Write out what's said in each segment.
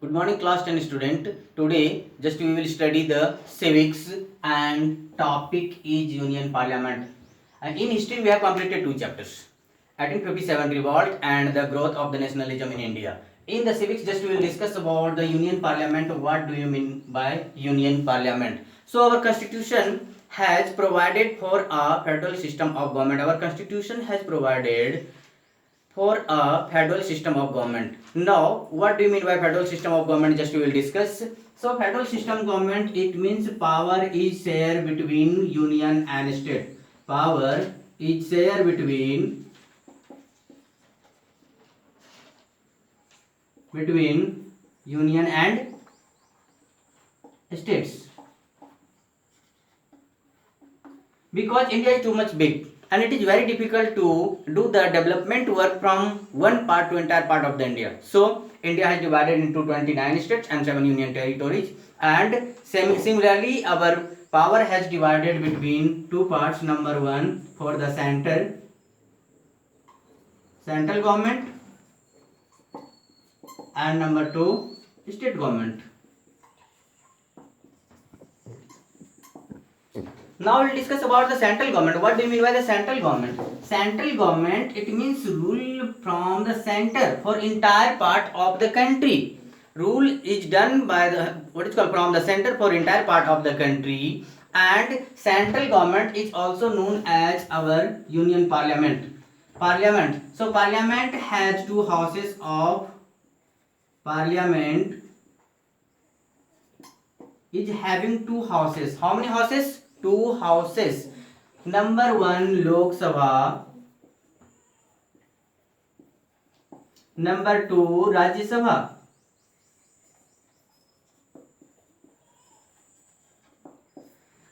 Good morning class 10 student. Today just we will study the civics and topic is Union Parliament. In history we have completed two chapters. 1857 revolt and the growth of the nationalism in India. In the civics just we will discuss about the Union Parliament. What do you mean by Union Parliament? So our constitution has provided for a federal system of government. Our constitution has provided for a federal system of government. Now, what do you mean by federal system of government? Just we will discuss. So, federal system government, it means power is shared between union and state. Power is shared between union and states. Because India is too much big and it is very difficult to do the development work from one part to entire part of the India. So India has divided into 29 states and 7 union territories, and similarly our power has divided between two parts. Number one for the central government, and number two state government. Now we'll discuss about the central government. What do you mean by the central government? Central government, it means rule from the center for entire part of the country. Rule is done by the what is called from the center for entire part of the country, and central government is also known as our union parliament. Parliament. So parliament has two houses of parliament is having two houses. How many houses? Two houses. Number one Lok Sabha, number two Rajya Sabha.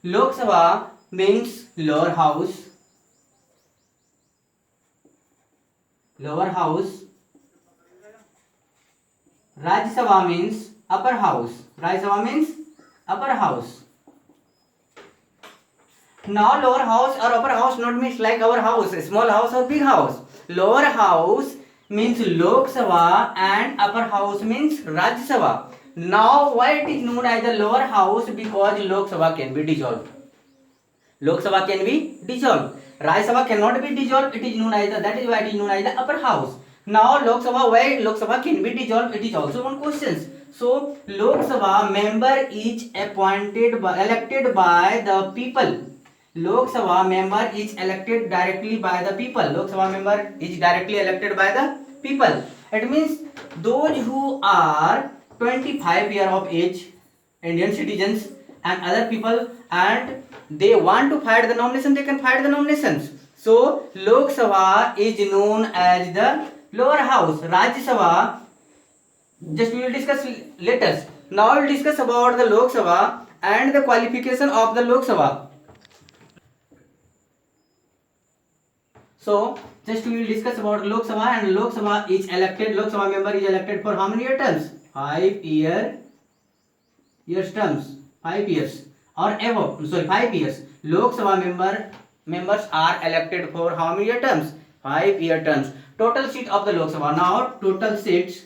Lok Sabha means lower house. Lower house. Rajya Sabha means upper house. Rajya Sabha means upper house. Now lower house or upper house not means like our house, small house or big house. Lower house means Lok Sabha and upper house means Rajya Sabha. Now why it is known as the lower house? Because Lok Sabha can be dissolved. Lok Sabha can be dissolved. Rajya Sabha cannot be dissolved. It is known as that is why it is known as the upper house. Now Lok Sabha, why Lok Sabha can be dissolved? It is also one question. So Lok Sabha member is elected by the people. Lok Sabha member is elected directly by the people. Lok Sabha member is directly elected by the people. It means those who are 25 year of age, Indian citizens and other people, and they want to fight the nomination, they can fight the nominations. So Lok Sabha is known as the lower house. Rajya Sabha, just we will discuss later. Now we will discuss about the Lok Sabha and the qualification of the Lok Sabha. So just we will discuss about Lok Sabha, and Lok Sabha is elected. Lok Sabha member is elected for how many year terms? 5 years terms. 5 years or above. Sorry, 5 years. Lok Sabha members are elected for how many year terms? 5 year terms. Total seat of the Lok Sabha. Now total seats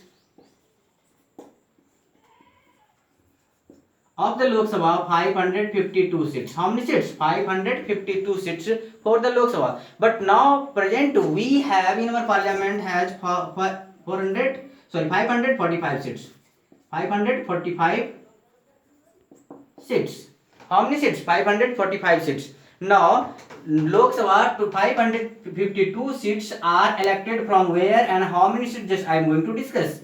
of the Lok Sabha 552 seats. How many seats? 552 seats for the Lok Sabha. But now present we have in our parliament has 545 seats. 545 seats. How many seats? 545 seats. Now Lok Sabha to 552 seats are elected from where and how many seats? Just I am going to discuss.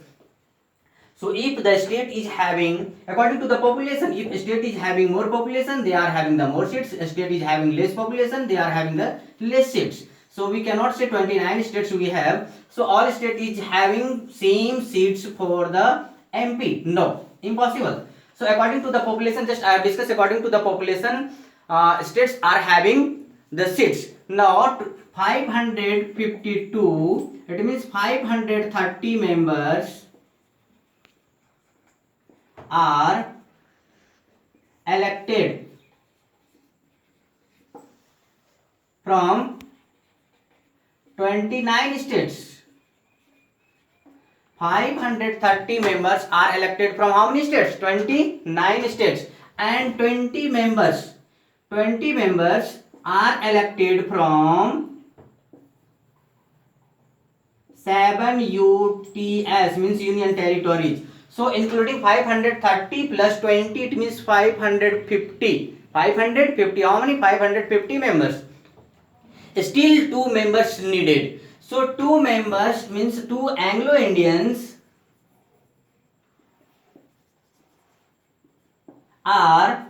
So if the state is having, according to the population, if state is having more population, they are having the more seats. State is having less population, they are having the less seats. So we cannot say 29 states we have. So all state is having same seats for the MP. No, impossible. So according to the population, just I have discussed according to the population, states are having the seats. Now 552, it means 530 members are elected from 29 states. 530 members are elected from how many states? 29 states. And 20 members are elected from 7 UTS, means Union Territories. So including 530 plus 20, it means 550. 550, how many? 550 members. Still 2 members needed. So 2 members means 2 Anglo-Indians are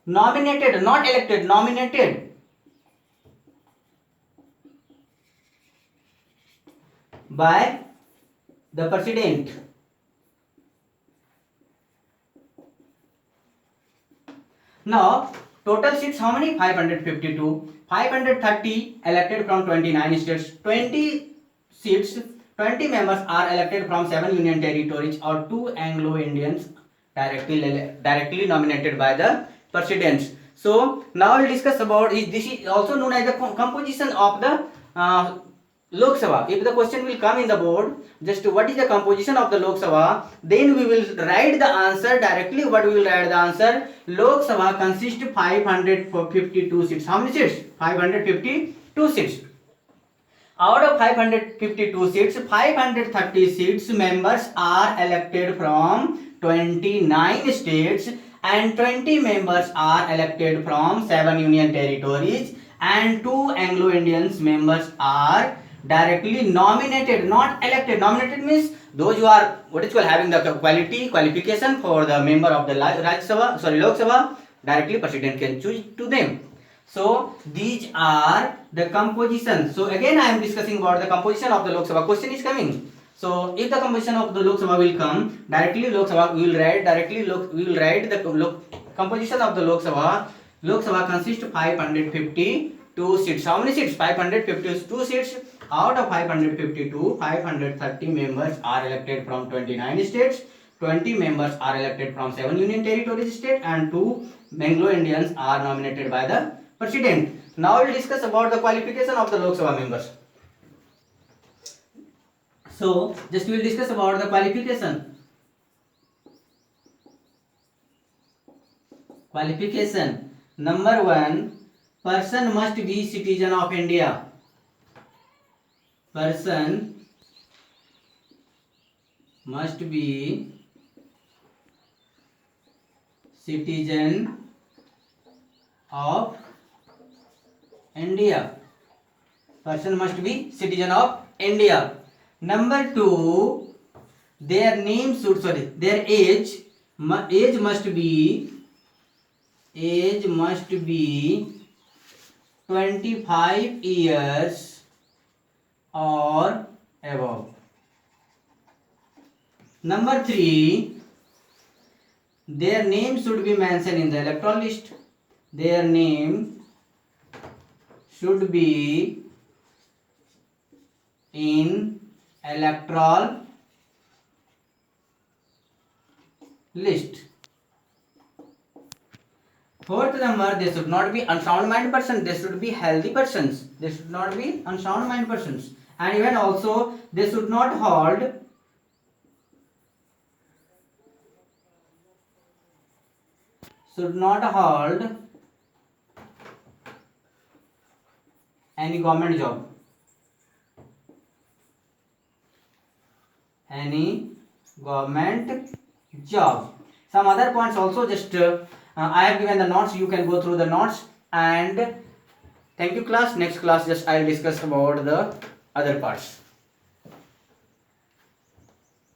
nominated, not elected, nominated by the president. Now total seats how many? 552. 530 elected from 29 states. 20 seats, 20 members are elected from 7 union territories or 2 Anglo-Indians directly nominated by the presidents. So now we'll discuss about this is also known as the composition of the Lok Sabha. If the question will come in the board, just what is the composition of the Lok Sabha, then we will write the answer directly. What we will write the answer? Lok Sabha consists 552 seats. How many seats? 552 seats. Out of 552 seats, 530 seats members are elected from 29 states and 20 members are elected from 7 union territories and 2 Anglo-Indians members are directly nominated, not elected. Nominated means those who are what is called having the qualification for the member of the Lok Sabha, directly president can choose to them. So these are the composition. So again I am discussing about the composition of the Lok Sabha. Question is coming. So if the composition of the Lok Sabha will come, directly Lok Sabha we will write the composition of the Lok Sabha. Lok Sabha consists of 552 seats. How many seats? 552 seats. Out of 552, 530 members are elected from 29 states. 20 members are elected from 7 union territories state and 2 Anglo-Indians are nominated by the president. Now we will discuss about the qualification of the Lok Sabha members. So just we will discuss about the qualification. Qualification. Number 1, person must be citizen of India. Person must be citizen of India. Person must be citizen of India. Number 2, their age must be 25 years or above. Number 3, their name should be mentioned in the electoral list. Their name should be in electoral list. Fourth number, they should not be unsound mind persons. They should be healthy persons. They should not be unsound mind persons. And even also they should not hold any government job. Some other points also, just I have given the notes. You can go through the notes. And thank you class. Next class just I will discuss about the other parts.